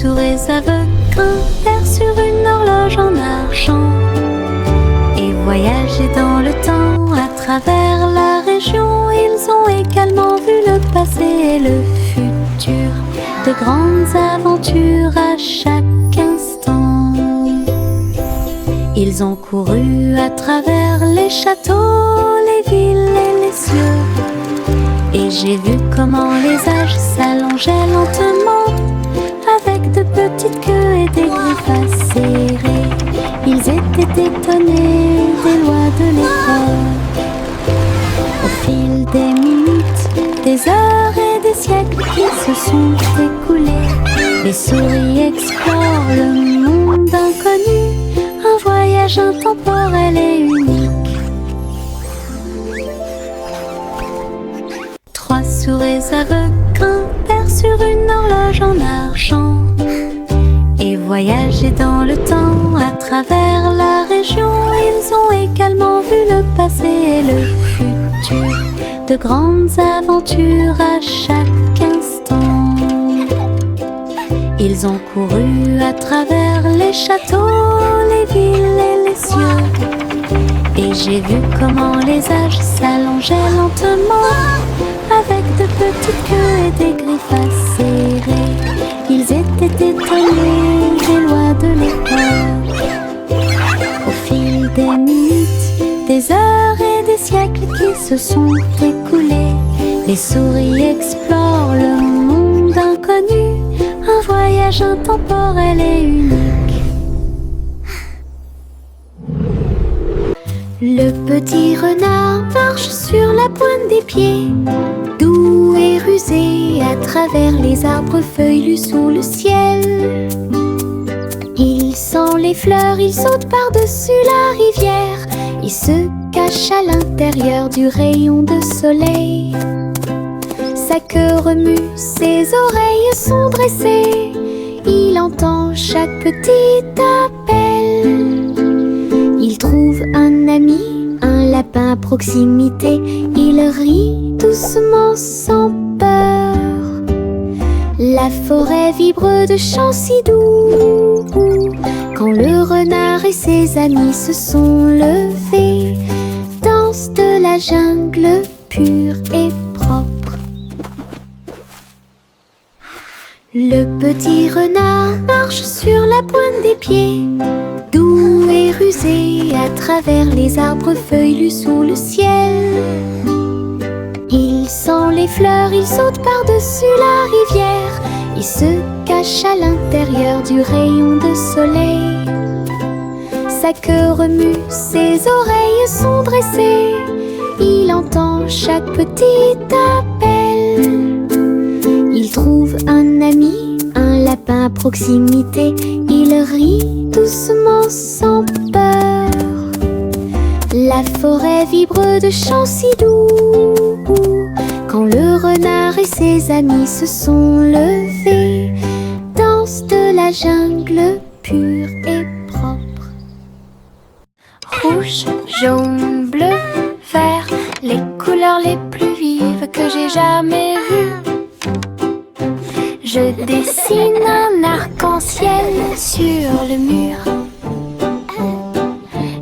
souris aveugles grimpèrent sur une horloge en argent et voyageaient dans le temps à travers la région. Ils ont également vu le passé et le futur, de grandes aventures à chaque instant. Ils ont couru à travers les châteaux, les villes et les cieux, et j'ai vu comment les âges s'allongeaient lentement, avec de petites queues et des griffes acérées. Ils étaient étonnés des lois de l'époque. Au fil des minutes, des heures et des siècles qui se sont écoulés, les souris explorent le monde inconnu, un voyage intemporel et unique. Trois souris aveugles grimpèrent sur une horloge en argent et voyageaient dans le temps à travers la région. Ils ont également vu le passé et le futur, de grandes aventures à chaque instant. Ils ont couru à travers les châteaux, les villes et les cieux, et j'ai vu comment les âges s'allongeaient lentement, avec de petites queues et des griffes acérées. Ils étaient étonnés des lois de l'époque. Au fil des minutes, des heures et des siècles qui se sont écoulés, les souris explorent le monde inconnu, un voyage intemporel et unique. Le petit renard marche sur la pointe des pieds, doux et rusé à travers les arbres feuillus sous le ciel. Il sent les fleurs, il saute par-dessus la rivière, il se cache à l'intérieur du rayon de soleil. Sa queue remue, ses oreilles sont dressées, il entend chaque petit appel. Il trouve un ami, un lapin à proximité, il rit doucement sans peur. La forêt vibre de chants si doux, quand le renard et ses amis se sont levés, danse de la jungle pure et propre. Le petit renard marche sur la pointe des pieds, doux et rusé à travers les arbres feuillus sous le ciel. Il sent les fleurs, il saute par-dessus la rivière, il se cache à l'intérieur du rayon de soleil. Sa queue remue, ses oreilles sont dressées, il entend chaque petit appel. Il trouve un ami, un lapin à proximité, il rit doucement sans peur. La forêt vibre de chants si doux, quand le renard et ses amis se sont levés, danse de la jungle pure et propre. Rouge, jaune, bleu, vert, les couleurs les plus vives que j'ai jamais vues. Je dessine un arc-en-ciel sur le mur.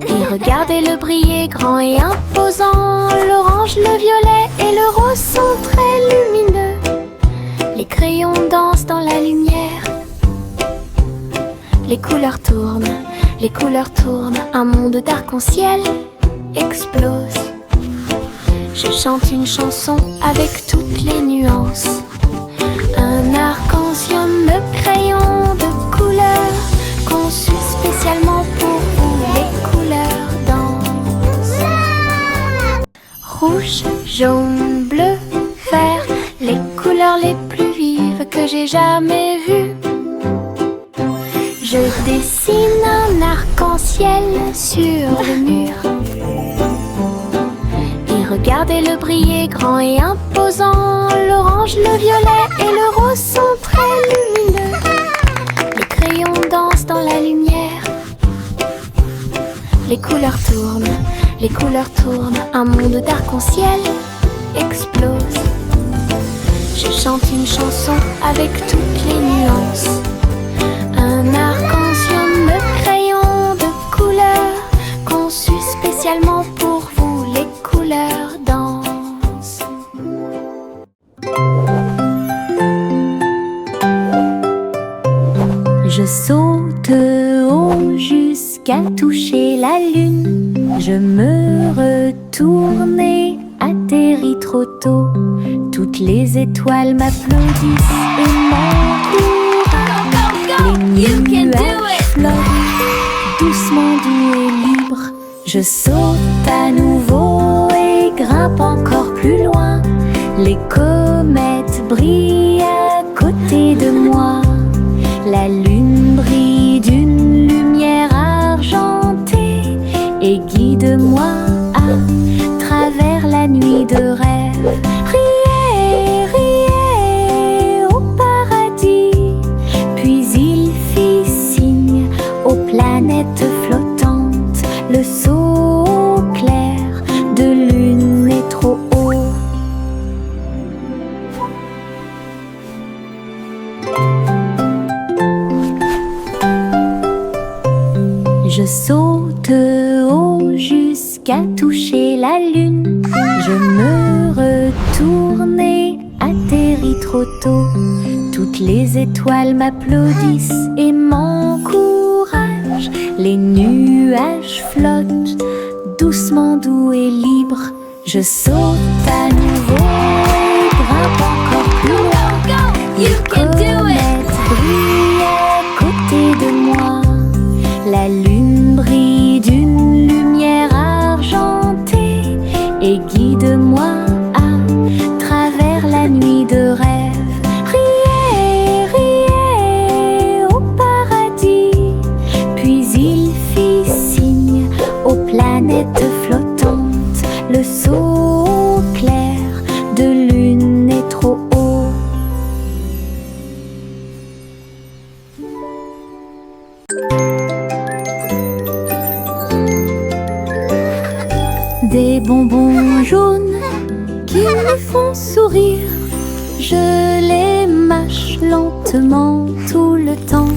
Et regardez-le briller grand et imposant. L'orange, le violet et le rose sont très lumineux. Les crayons dansent dans la lumière. Les couleurs tournent, un monde d'arc-en-ciel explose. Je chante une chanson avec toutes les nuances. Un arc-en-ciel de crayons de couleur, conçu spécialement pour vous. Les couleurs dansent. Rouge, jaune, bleu, vert, les couleurs les plus vives que j'ai jamais vues. Je dessine un arc-en-ciel sur le mur. Et regardez-le briller grand et imposant. L'orange, le violet et le rose sont très lumineux. Les crayons dansent dans la lumière. Les couleurs tournent, un monde d'arc-en-ciel explose. Je chante une chanson avec toutes les nuances. Je saute haut jusqu'à toucher la lune. Je me retourne et atterris trop tôt. Toutes les étoiles m'applaudissent et m'encouragent. Les nuages flottent doucement, doux et libres. Je saute à nouveau et grimpe encore plus loin. Les comètes brillent à côté de moi. La lune brille d'une lumière argentée et guide-moi à travers la nuit de rêve. Riez, riez au paradis. Puis il fit signe aux planètes flottantes. Le saut clair de lune est trop haut. Je saute haut jusqu'à toucher la lune. Je me retourne et atterris trop tôt. Toutes les étoiles m'applaudissent et m'encouragent. Les nuages flottent doucement, doux et libres. Je saute à nouveau et grimpe encore plus loin. Les comètes brillent à côté de moi. La lune brille d'une lumière argentée et guide-moi à travers la nuit de rêve. Riez, riez au paradis. Puis il fit signe aux planètes flottantes. Le saut clair de lune est trop haut. Des bonbons jaunes qui me font sourire. Je les mâche lentement tout le temps.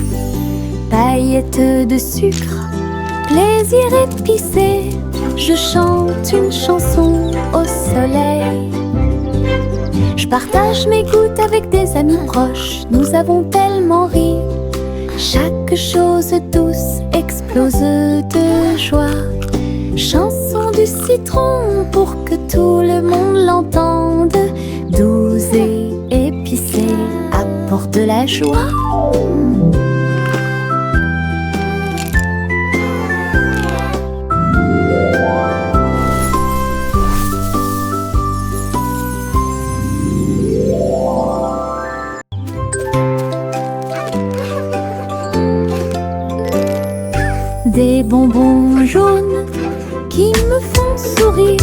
Paillettes de sucre, plaisir épicé. Je chante une chanson au soleil. Je partage mes gouttes avec des amis proches. Nous avons tellement ri. Chaque chose douce explose de joie. Chanson du citron pour que tout le monde l'entende. Douce et épicée, apporte de la joie. Des bonbons jaunes qui me font sourire.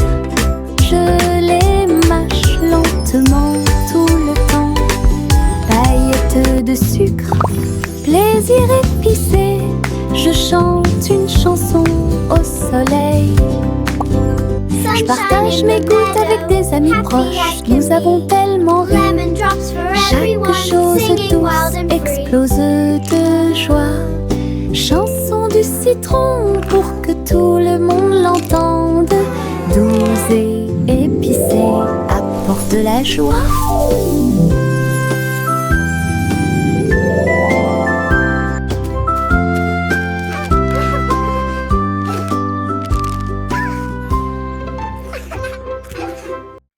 Je les mâche lentement tout le temps. Paillettes de sucre, plaisir épicé. Je chante une chanson au soleil. Je partage mes gouttes avec des amis proches. Nous avons tellement ri. Chaque chose douce explose de joie. Chanson du citron pour que tout le monde l'entende. Douce et épicée, apporte de la joie.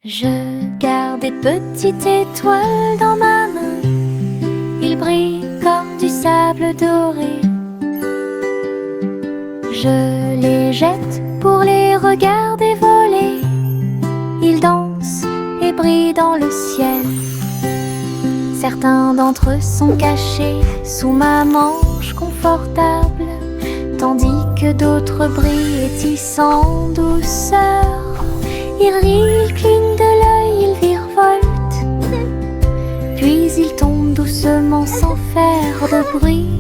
Je garde des petites étoiles dans ma main. Ils brillent comme du sable doré. Je les jette pour les regarder voler. Ils dansent et brillent dans le ciel. Certains d'entre eux sont cachés sous ma manche confortable, tandis que d'autres brillent et tissent en douceur. Ils rient, ils clignent de l'œil, ils virevoltent, puis ils tombent doucement sans faire de bruit.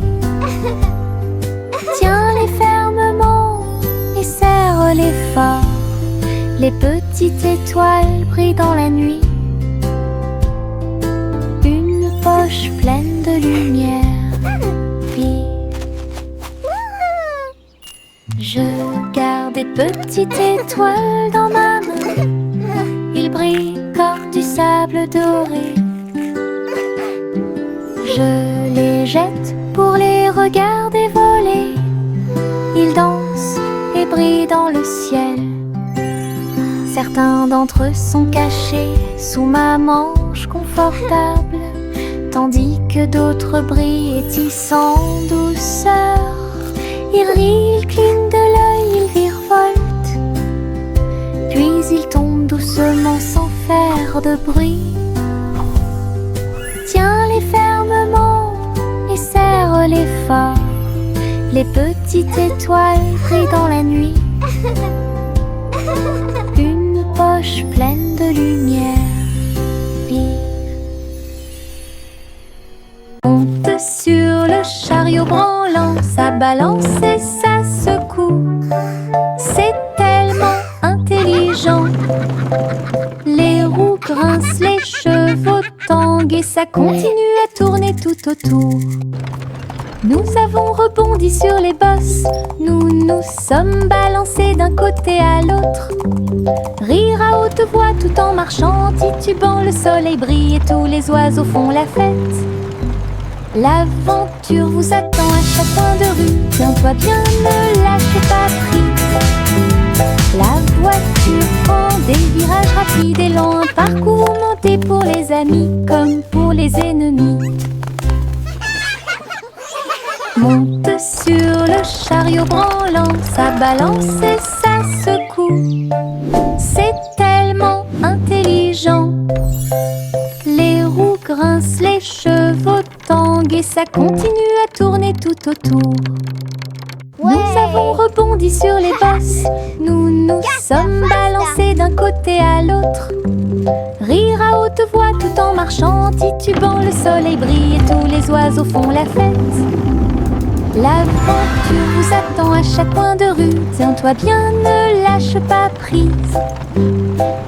Tiens-les fermement et serre-les fort. Les petites étoiles brillent dans la nuit. Une poche pleine de lumière. Puis je garde des petites étoiles dans ma main. Ils brillent comme du sable doré. Je les jette pour les regarder voler. Ils dansent et brillent dans le ciel. Certains d'entre eux sont cachés sous ma manche confortable, tandis que d'autres brillent et tissent en douceur. Ils rient, ils clignent de l'œil, ils virevoltent, puis ils tombent doucement sans faire de bruit. Tiens-les fermement et serre-les fort. Les petites étoiles brillent dans la nuit. Une poche pleine de lumière vive. Monte sur le chariot branlant, ça balance et ça secoue. C'est tellement intelligent. Les roues grincent, les chevaux tanguent et ça continue à tourner tout autour. Nous avons rebondi sur les bosses, nous nous sommes balancés d'un côté à l'autre. Rire à haute voix tout en marchant, titubant, le soleil brille et tous les oiseaux font la fête. L'aventure vous attend à chaque coin de rue, tiens-toi bien, ne lâche pas prise. La voiture prend des virages rapides et lents, un parcours monté pour les amis comme pour les ennemis. Monte sur le chariot branlant, ça balance et ça secoue. C'est tellement intelligent. Les roues grincent, les chevaux tanguent et ça continue à tourner tout autour. Ouais. Nous avons rebondi sur les bosses, nous nous sommes balancés d'un côté à l'autre. Rire à haute voix tout en marchant, titubant, le soleil brille et tous les oiseaux font la fête. L'aventure vous attend à chaque coin de rue, tiens-toi bien, ne lâche pas prise.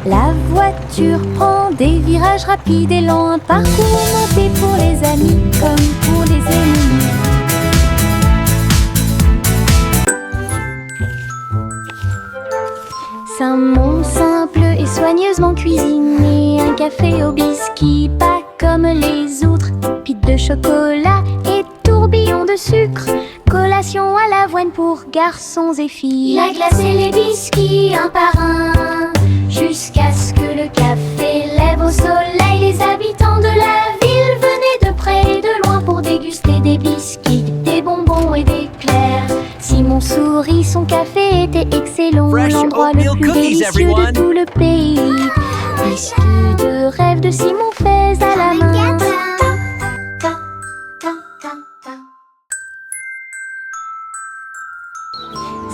La voiture prend des virages rapides et lents, un parcours monté pour les amis comme pour les ennemis. Saumon simple et soigneusement cuisiné, un café au biscuit pas comme les autres, pite de chocolat et tourbillon de sucre, collation à l'avoine pour garçons et filles. La glace et les biscuits un par un, jusqu'à ce que le café lève au soleil. Les habitants de la ville venaient de près et de loin pour déguster des biscuits, des bonbons et des éclairs. Simon sourit, son café était excellent, l'endroit le plus délicieux de tout le pays. Biscuits de rêve de Simon faits à la main.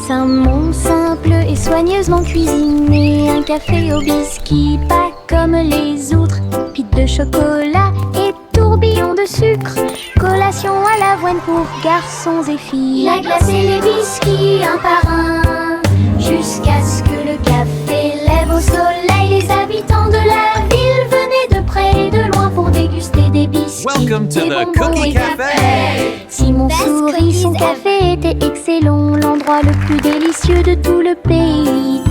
Saumon simple et soigneusement cuisiné, un café au biscuit pas comme les autres, pite de chocolat et tourbillon de sucre, collation à l'avoine pour garçons et filles. La glace et les biscuits un par un, jusqu'à ce que le café lève au soleil. Les habitants de la ville venaient de près et de loin pour déguster des biscuits, des bonbons et café. Simon sourit, son café était excellent, l'endroit le plus délicieux de tout le pays.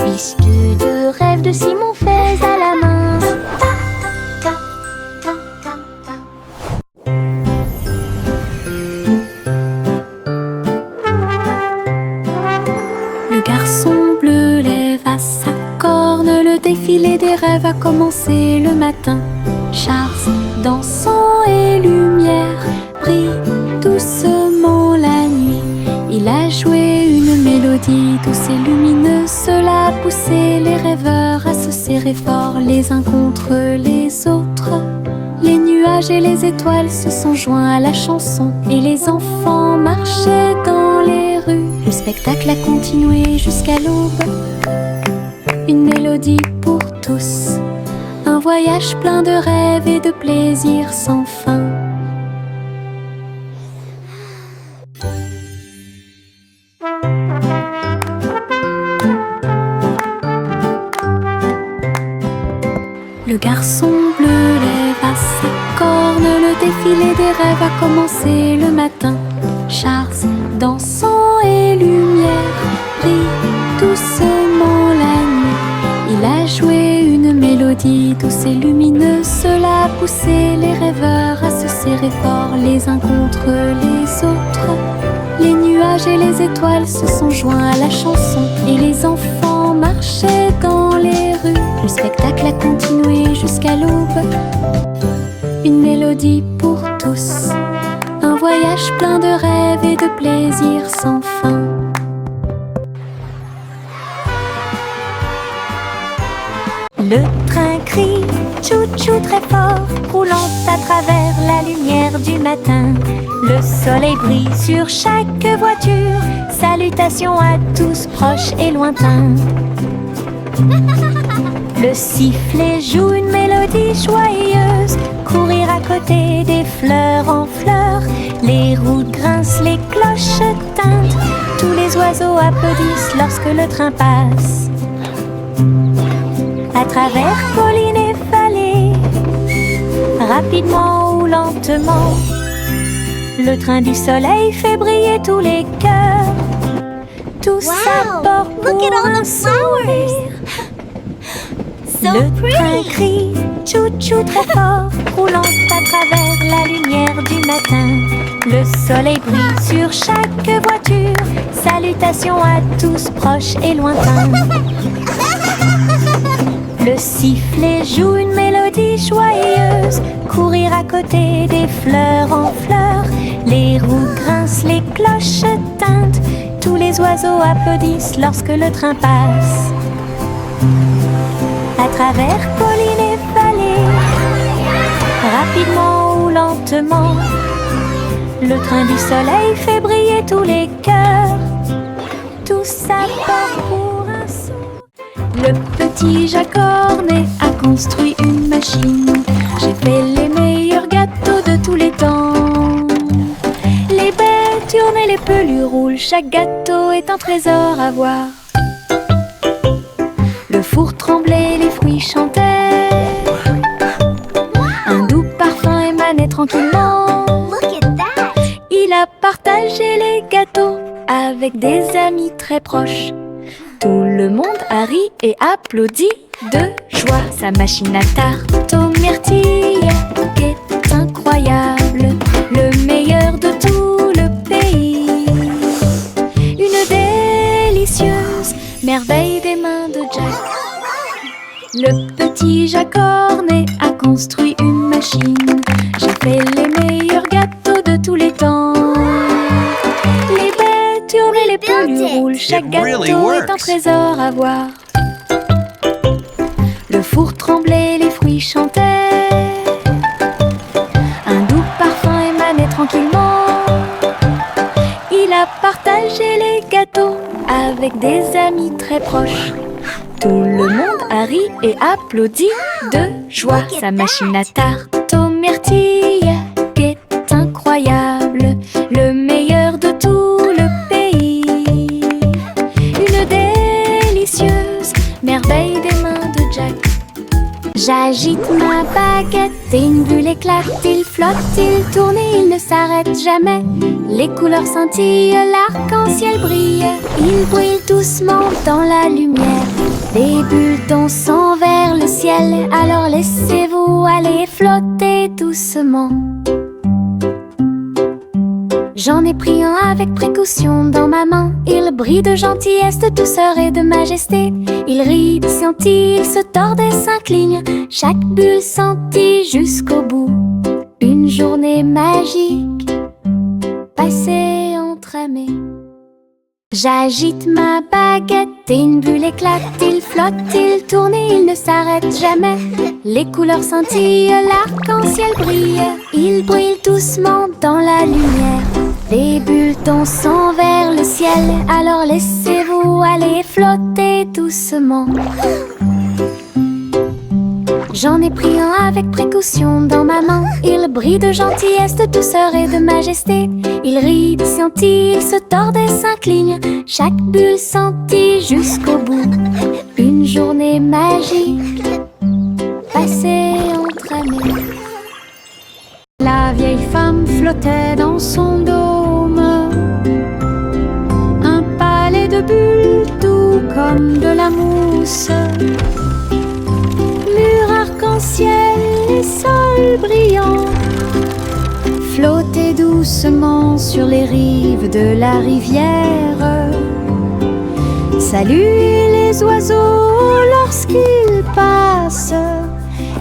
Biscuits de rêve de Simon faits à la main. Le garçon bleu lève à sa corne, le défilé des rêves a commencé le matin. Charles, dansant et lumière, brille doucement la nuit. Il a joué une mélodie douce et lumineuse, cela a poussé les rêveurs à se serrer fort les uns contre les autres. Les nuages et les étoiles se sont joints à la chanson et les enfants marchaient dans les rues. Le spectacle a continué jusqu'à l'aube. Une mélodie pour tous, un voyage plein de rêves et de plaisirs sans fin. Le garçon bleu lève à sa corne, le défilé des rêves a commencé le matin. Charles, dansant et lumière, brille doucement la nuit. Il a joué une Une mélodie douce et lumineuse, cela a poussé les rêveurs à se serrer fort les uns contre les autres. Les nuages et les étoiles se sont joints à la chanson et les enfants marchaient dans les rues. Le spectacle a continué jusqu'à l'aube. Une mélodie pour tous, un voyage plein de rêves et de plaisirs sans fin. Le train crie tchou-tchou très fort, roulant à travers la lumière du matin. Le soleil brille sur chaque voiture, salutations à tous proches et lointains. Le sifflet joue une mélodie joyeuse, courir à côté des fleurs en fleurs. Les roues grincent, les cloches tintent, tous les oiseaux applaudissent lorsque le train passe. À travers collines et vallées, rapidement ou lentement, le train du soleil fait briller tous les cœurs. Tous à bord pour un sourire. Le train crie tchou-tchou très fort, roulant à travers la lumière du matin. Le soleil brille sur chaque voiture, salutations à tous proches et lointains. Le sifflet joue une mélodie joyeuse, courir à côté des fleurs en fleurs. Les roues grincent, les cloches tintent, tous les oiseaux applaudissent lorsque le train passe. À travers collines et vallées, rapidement ou lentement, le train du soleil fait briller tous les cœurs. Tous à bord pour un saut. Le petit Jacques Cornet a construit une machine. J'ai fait les meilleurs gâteaux de tous les temps. Les baies tournent et les pelures roulent, chaque gâteau est un trésor à voir. Le four tremblait, les fruits chantaient. Un doux parfum émanait tranquillement. Il a partagé les gâteaux avec des amis très proches. Tout le monde a ri et applaudi de joie. Sa machine à tarte aux myrtilles est incroyable, le meilleur de tout le pays. Une délicieuse merveille des mains de Jack. Le petit Jacques Cornet a construit une machine. J'ai fait les meilleurs gâteaux de tous les temps. Les baies tournent et les pelures roulent, chaque gâteau est un trésor à voir. Le four tremblait, les fruits chantaient. Un doux parfum émanait tranquillement. Il a partagé les gâteaux avec des amis très proches. Tout le monde a ri et applaudi de joie. Sa machine à tarte aux myrtilles est incroyable, le meilleur de tout le pays. Une délicieuse merveille des mains de Jack. J'agite ma baguette et une bulle éclate. Il flotte, il tourne et il ne s'arrête jamais. Les couleurs scintillent, l'arc-en-ciel brille. Il brille doucement dans la lumière. Les bulles dansent vers le ciel. Alors laissez-vous aller flotter doucement. J'en ai pris un avec précaution dans ma main. Il brille de gentillesse, de douceur et de majesté. Il rit, scintille, il se tord et s'incline. Chaque bulle sentit jusqu'au bout. Une journée magique passée entre amis. J'agite ma baguette et une bulle éclate. Il flotte, il tourne et il ne s'arrête jamais. Les couleurs scintillent, l'arc-en-ciel brille. Il brille doucement dans la lumière. Les bulles dansent vers le ciel. Alors laissez-vous aller flotter doucement. J'en ai pris un avec précaution dans ma main. Il brille de gentillesse, de douceur et de majesté. Il rit, scintille, il se tord et s'incline. Chaque bulle sentit jusqu'au bout. Une journée magique passée entre amis. La vieille femme flottait dans son dôme. Un palais de bulles doux comme de la mousse. arc-en-ciel et sol brillant. Flottez doucement sur les rives de la rivière. Saluez les oiseaux lorsqu'ils passent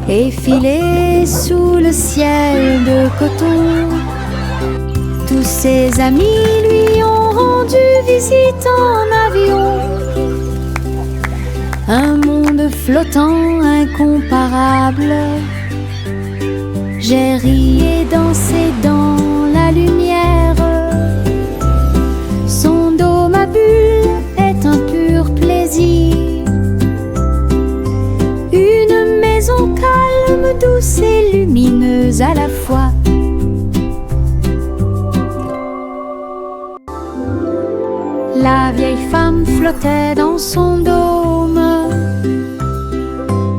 et filez sous le ciel de coton. Tous ses amis lui ont rendu visite en avion. Un monde flottant incomparable. J'ai ri et dansé dans la lumière. Son dôme à bulles est un pur plaisir. Une maison calme, douce et lumineuse à la fois. La vieille femme flottait dans son dôme.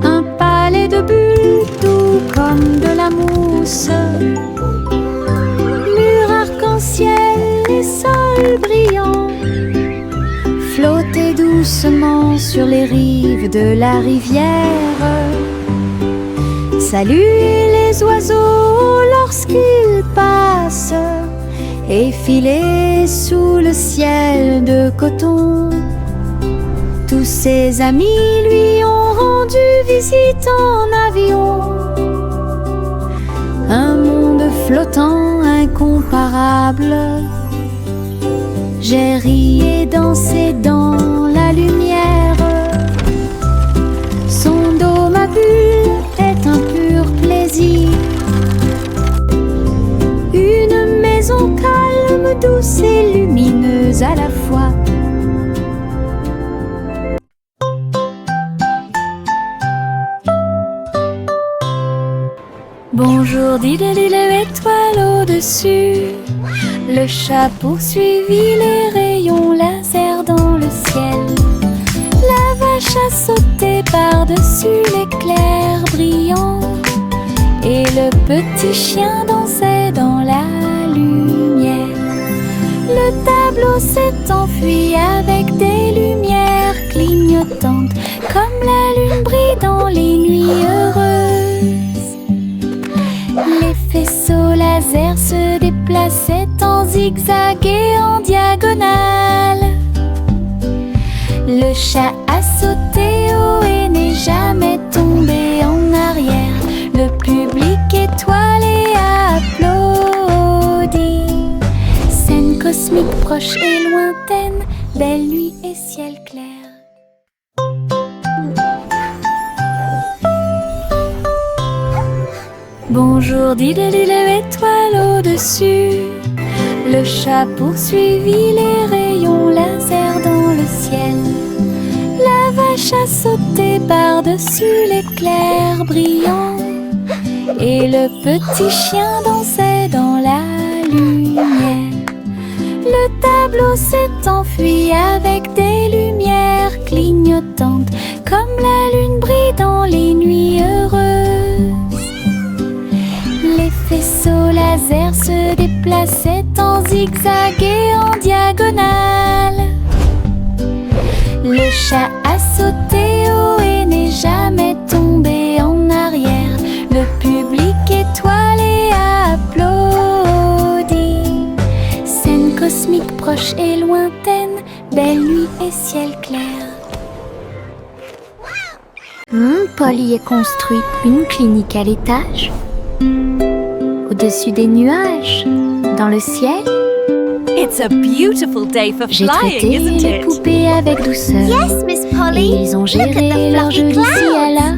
Un palais de bulles doux comme de la mousse. Mur arc-en-ciel et sol brillant. Flottez doucement sur les rives de la rivière. Saluez les oiseaux lorsqu'ils passent et filez sous le ciel de coton. Tous ses amis lui ont rendu visite en avion. Un monde flottant incomparable. J'ai ri et dansé dans la lumière. Son dôme à bulles est un pur plaisir. Une maison calme, douce et lumineuse à la fois. Bonjour, diddle-diddle, étoile au-dessus. Le chat poursuivit les rayons laser dans le ciel. La vache a sauté par-dessus l'éclair brillant. Et le petit chien dansait dans la lumière. Le tableau s'est enfui avec des lumières clignotantes, comme la lune brille dans les nuits heureuses. Les faisceaux laser se déplaçaient en zigzag et en diagonale. Le chat a sauté haut et n'est jamais tombé en arrière. Le public étoilé a applaudi. Scène cosmique proche et lointaine, belle nuit et ciel clair. Bonjour, diddle-diddle, étoile au-dessus. Le chat poursuivit les rayons laser dans le ciel. La vache a sauté par-dessus l'éclair brillant. Et le petit chien dansait dans la lumière. Le tableau s'est enfui avec des lumières clignotantes, comme la lune brille dans les nuits heureuses. Les faisceaux laser se déplaçaient en zigzag et en diagonale. Le chat a sauté haut et n'est jamais tombé en arrière. Le public étoilé a applaudi. Scène cosmique proche et lointaine, belle nuit et ciel clair. Polly a construit une clinique à l'étage, au-dessus des nuages, dans le ciel. It's a beautiful day for J'ai flying, traité isn't les it? poupées avec douceur. Yes, Miss Et Polly. ils ont Look at géré the leur jeu fluffy d'ici à là.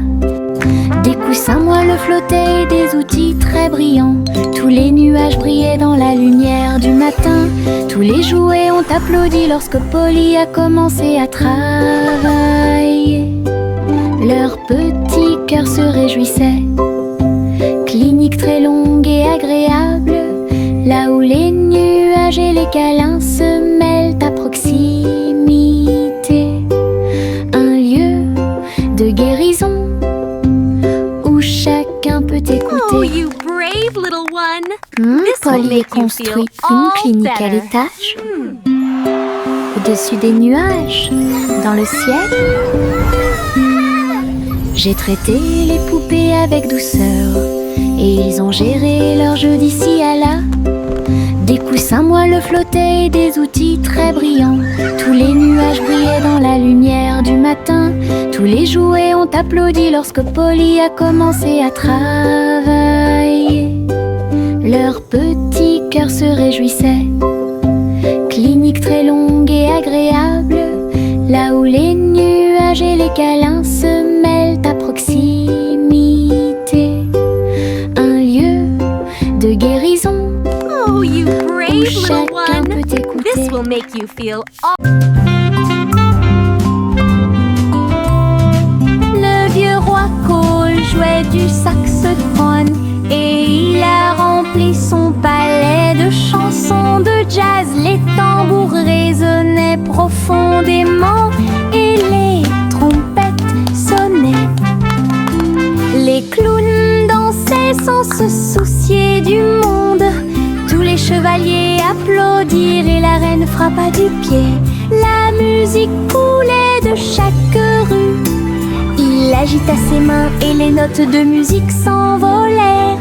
Des coussins moelleux flottaient et des outils très brillants. Tous les nuages brillaient dans la lumière du matin. Tous les jouets ont applaudi lorsque Polly a commencé à travailler. Leur petit cœur se réjouissait. Clinique très longue et agréable, là où les nuages et les câlins se mêlent à proximité. Un lieu de guérison où chacun peut écouter. Oh, you brave little one. This will Polly a make you construit feel une all clinique à better. l'étage, au-dessus des nuages, dans le ciel. J'ai traité les poupées avec douceur et ils ont géré leur jeu d'ici à là. Des coussins moelleux flottaient et des outils très brillants. Tous les nuages brillaient dans la lumière du matin. Tous les jouets ont applaudi lorsque Polly a commencé à travailler. Leur petit cœur se réjouissait. Clinique très longue et agréable, là où les nuages et les câlins se mêlent à proximité. Un lieu de guérison. Oh, you brave little Chacun peut one. écouter. This will make you feel Le vieux roi Cole jouait du saxophone et il a rempli son palais de chansons de jazz. Les tambours résonnaient profondément et les trompettes sonnaient. Les clowns dansaient sans se soucier du monde. Tous les chevaliers applaudirent et la reine frappa du pied. La musique coulait de chaque rue. Il agita ses mains et les notes de musique s'envolèrent.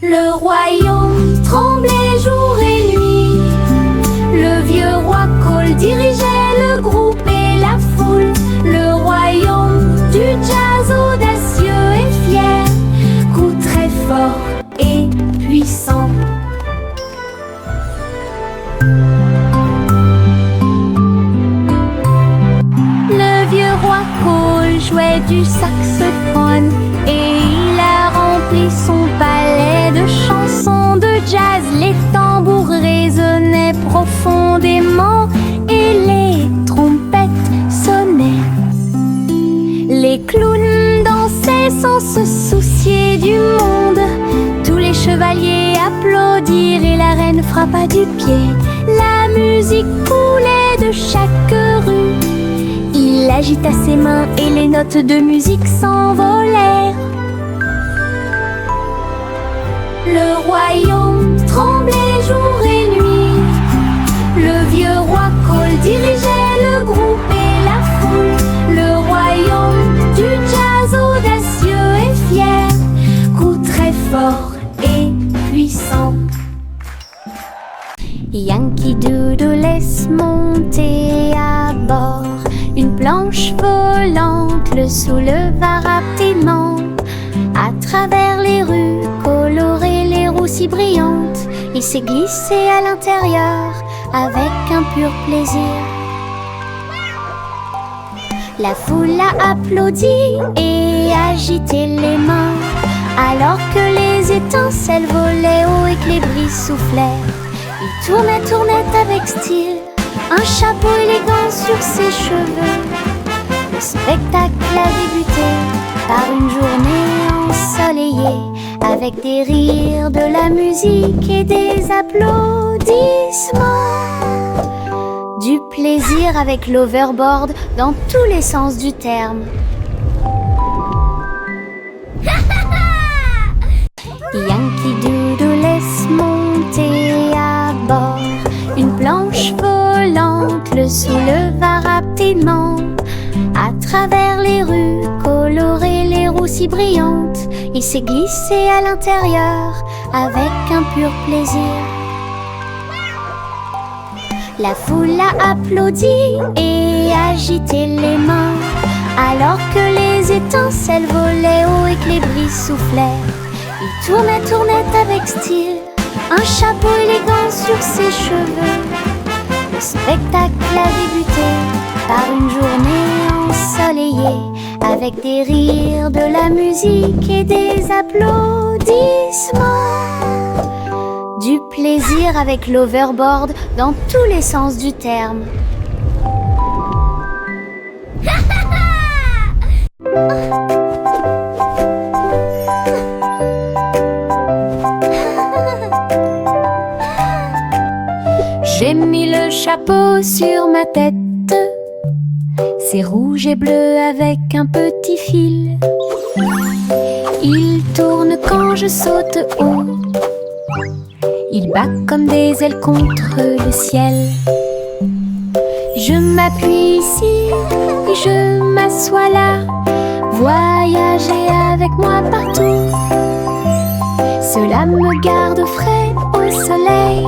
Le royaume tremblait jour et nuit. Le vieux roi Cole dirigeait le groupe et la foule. Le royaume du jazz audacieux et fier, coup très fort et puissant. Le vieux roi Cole jouait du saxophone et il a rempli son palais de chansons de jazz. Les tambours résonnaient profondément et les trompettes sonnaient. Les clowns dansaient sans se soucier du monde. Tous les chevaliers applaudirent et la reine frappa du pied. La musique coulait de chaque rue. Il agita ses mains et les notes de musique s'envolèrent. Le royaume tremblait jour et nuit. Le vieux roi Cole dirigeait le groupe et la foule. Le royaume du jazz audacieux et fier, coup très fort et puissant. Yankee Doodle laisse monter à bord. Une planche volante le souleva rapidement. À travers les rues colorées, les roues si brillantes, il s'est glissé à l'intérieur avec un pur plaisir. La foule a applaudi et agité les mains, alors que les étincelles volaient haut et que les brises soufflèrent. Il tournait avec style, un chapeau élégant sur ses cheveux. Le spectacle a débuté par une journée ensoleillée, avec des rires, de la musique et des applaudissements. Du plaisir avec l'overboard dans tous les sens du terme. Yankee Doodle laisse monter à bord. Une planche volante le souleva rapidement. À travers les rues colorées, les roues si brillantes, il s'est glissé à l'intérieur avec un pur plaisir. La foule a applaudi et agité les mains, alors que les étincelles volaient haut et que les brises soufflèrent. Il tournait avec style, un chapeau élégant sur ses cheveux. Le spectacle a débuté par une journée ensoleillée, avec des rires, de la musique et des applaudissements. Du plaisir avec l'overboard dans tous les sens du terme. J'ai mis le chapeau sur ma tête. C'est rouge et bleu avec un petit fil. Il tourne quand je saute haut. Il bat comme des ailes contre le ciel. Je m'appuie ici et je m'assois là. Voyager avec moi partout, cela me garde frais au soleil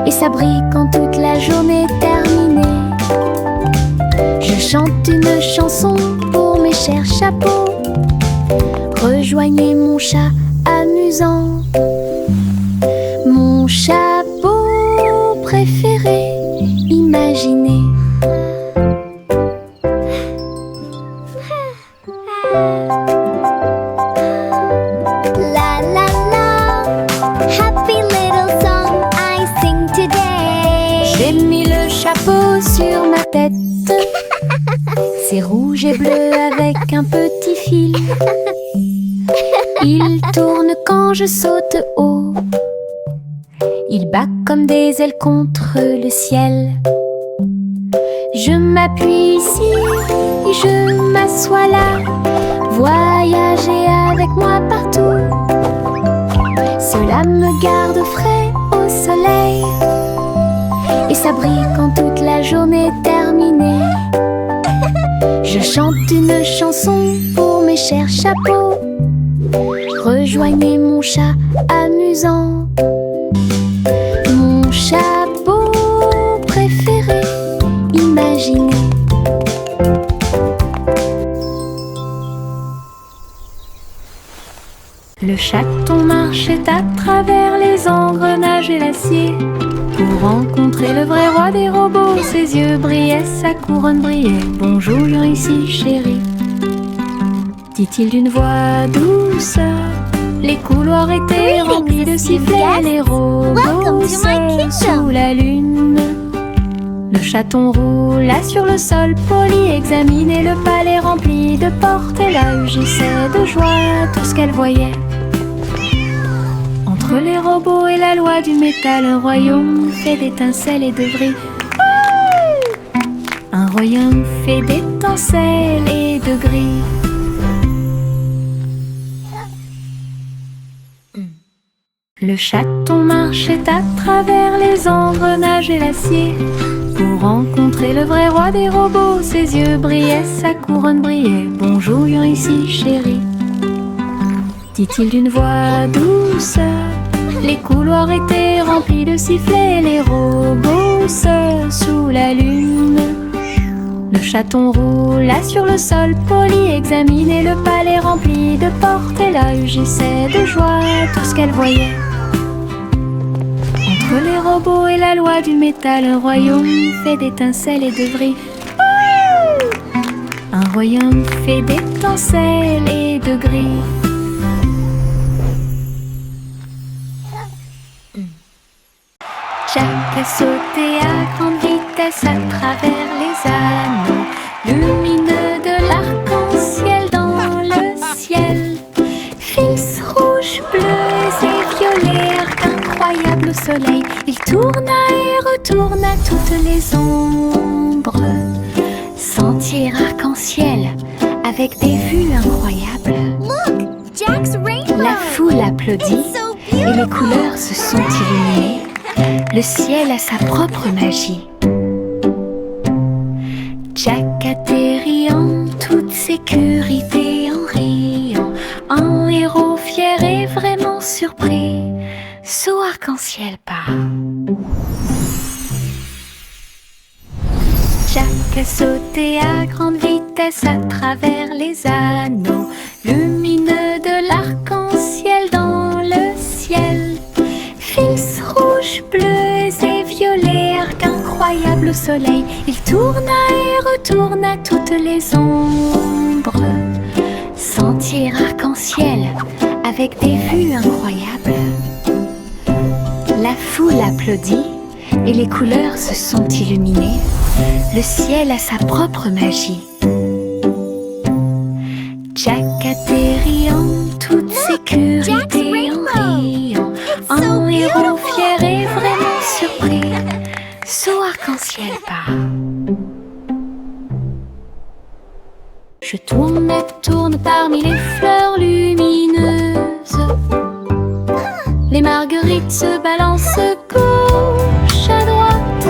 et s'abri quand toute la journée est terminée. Je chante une chanson pour mes chers chapeaux. Rejoignez mon chat amusant. Mon chapeau préféré, imaginez. La la la, happy little song I sing today. J'ai mis le chapeau sur ma tête. C'est rouge et bleu avec un petit fil. Il tourne quand je saute haut. Il bat comme des ailes contre le ciel. Je m'appuie ici et je m'assois là. Voyager avec moi partout, cela me garde frais au soleil et s'abri quand toute la journée est terminée. Je chante une chanson pour mes chers chapeaux. Rejoignez mon chat amusant. Mon chapeau préféré, imaginez. Le chaton marchait à travers les engrenages et l'acier pour rencontrer le vrai roi des robots. Ses yeux brillaient, sa couronne brillait. Bonjour ici chérie, dit-il d'une voix douce. Les couloirs étaient remplis de sifflets, les robots seuls sous la lune. Le chaton roula sur le sol poli, examinait le palais rempli de portes. Et là rugissait de joie tout ce qu'elle voyait. Entre les robots et la loi du métal, un royaume fait d'étincelles et de vris. Un royaume fait d'étincelles et de gris. Le chaton marchait à travers les engrenages et l'acier pour rencontrer le vrai roi des robots. Ses yeux brillaient, sa couronne brillait. Bonjour ici chérie, dit-il d'une voix douce. Les couloirs étaient remplis de sifflets, les robots seuls sous la lune. Le chaton roula sur le sol poli, examinait le palais rempli de portes. Et là rugissait de joie tout ce qu'elle voyait. Entre les robots et la loi du métal, un royaume fait d'étincelles et de vris. Un royaume fait d'étincelles et de gris. Jack a sauté à grande vitesse à travers les anneaux lumineux de l'arc-en-ciel dans le ciel. Fils rouges, bleus et violets, arc incroyable au soleil. Il tourna et retourna toutes les ombres. Sentier arc-en-ciel avec des vues incroyables. Look, Jack's rainbow. La foule applaudit It's so et les beautiful. couleurs se sont illuminées. Le ciel a sa propre magie. Jack atterrit en toute sécurité en riant, un héros fier et vraiment surpris. Saut arc-en-ciel part. Jack a sauté à grande vitesse à travers les anneaux lumineux de l'arc-en-ciel dans le ciel. Fils rouges, bleus et violets, arc incroyable au soleil. Il tourna et retourna toutes les ombres. Sentier arc-en-ciel avec des vues incroyables. La foule applaudit et les couleurs se sont illuminées. Le ciel a sa propre magie. Jack atterrit en toute sécurité en riant, un héros fier et vraiment surpris. Saut arc-en-ciel part. Je tourne et tourne parmi les fleurs lumineuses. Les marguerites se balancent gauche à droite.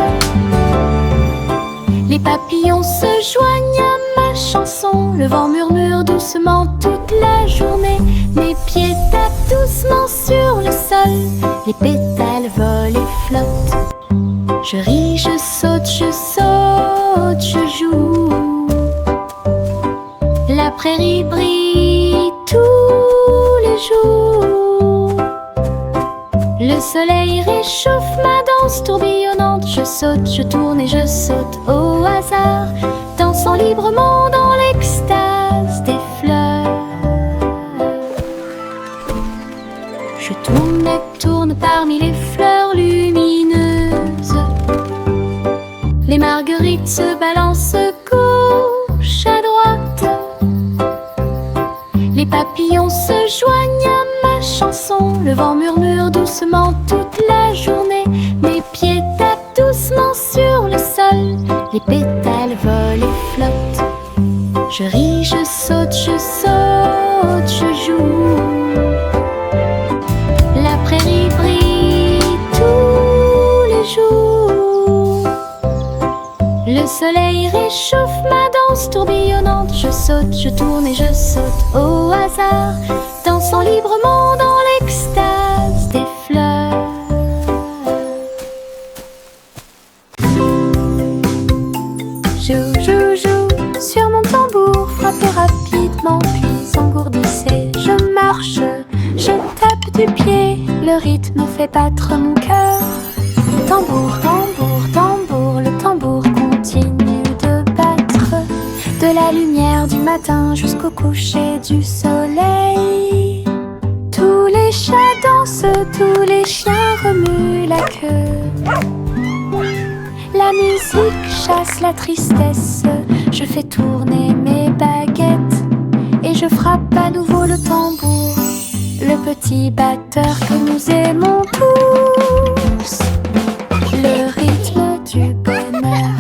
Les papillons se joignent à ma chanson. Le vent murmure doucement toute la journée. Mes pieds tapent doucement sur le sol. Les pétales volent et flottent. Je ris, je saute, je joue. La prairie brille tous les jours. Le soleil réchauffe ma danse tourbillonnante. Je saute, je tourne et je saute au hasard, dansant librement dans l'extase des fleurs. Je tourne et tourne parmi les fleurs lumineuses. Les marguerites se balancent gauche à droite. Les papillons se joignent à ma chanson. Le vent murmure doucement toute la journée. Mes pieds tapent doucement sur le sol. Les pétales volent et flottent. Je ris, je saute, je joue. La prairie brille tous les jours. Le soleil réchauffe ma danse tourbillonnante. Je saute, je tourne et je saute au hasard, dansant librement dans l'extase des fleurs. Joue sur mon tambour, frappez rapidement puis engourdissez. Je marche, je tape du pied, le rythme fait battre mon cœur. Tambour, tambour, tambour, le tambour continue de battre. De la lumière du matin jusqu'au coucher du soleil. Tous les chats dansent, tous les chiens remuent la queue. La musique chasse la tristesse. Je fais tourner mes baguettes et je frappe à nouveau le tambour, le petit batteur que nous aimons tous. Le rythme du bonheur.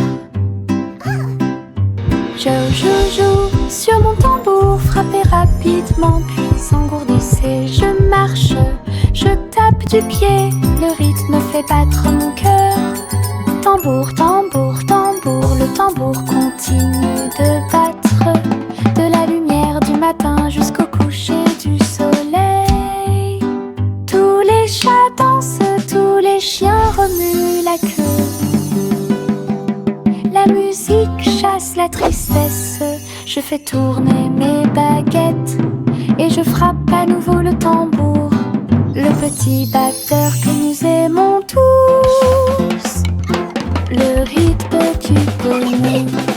Joue sur mon tambour, frappez rapidement puis engourdissez. Je marche, je tape du pied, le rythme fait battre mon cœur. Tambour, tambour, tambour, le tambour continue de battre. De la lumière du matin jusqu'au coucher du soleil. Tous les chats dansent, tous les chiens remuent la queue. La musique chasse la tristesse. Je fais tourner mes baguettes et je frappe à nouveau le tambour, le petit batteur que nous aimons tous. Le rythme du bonheur.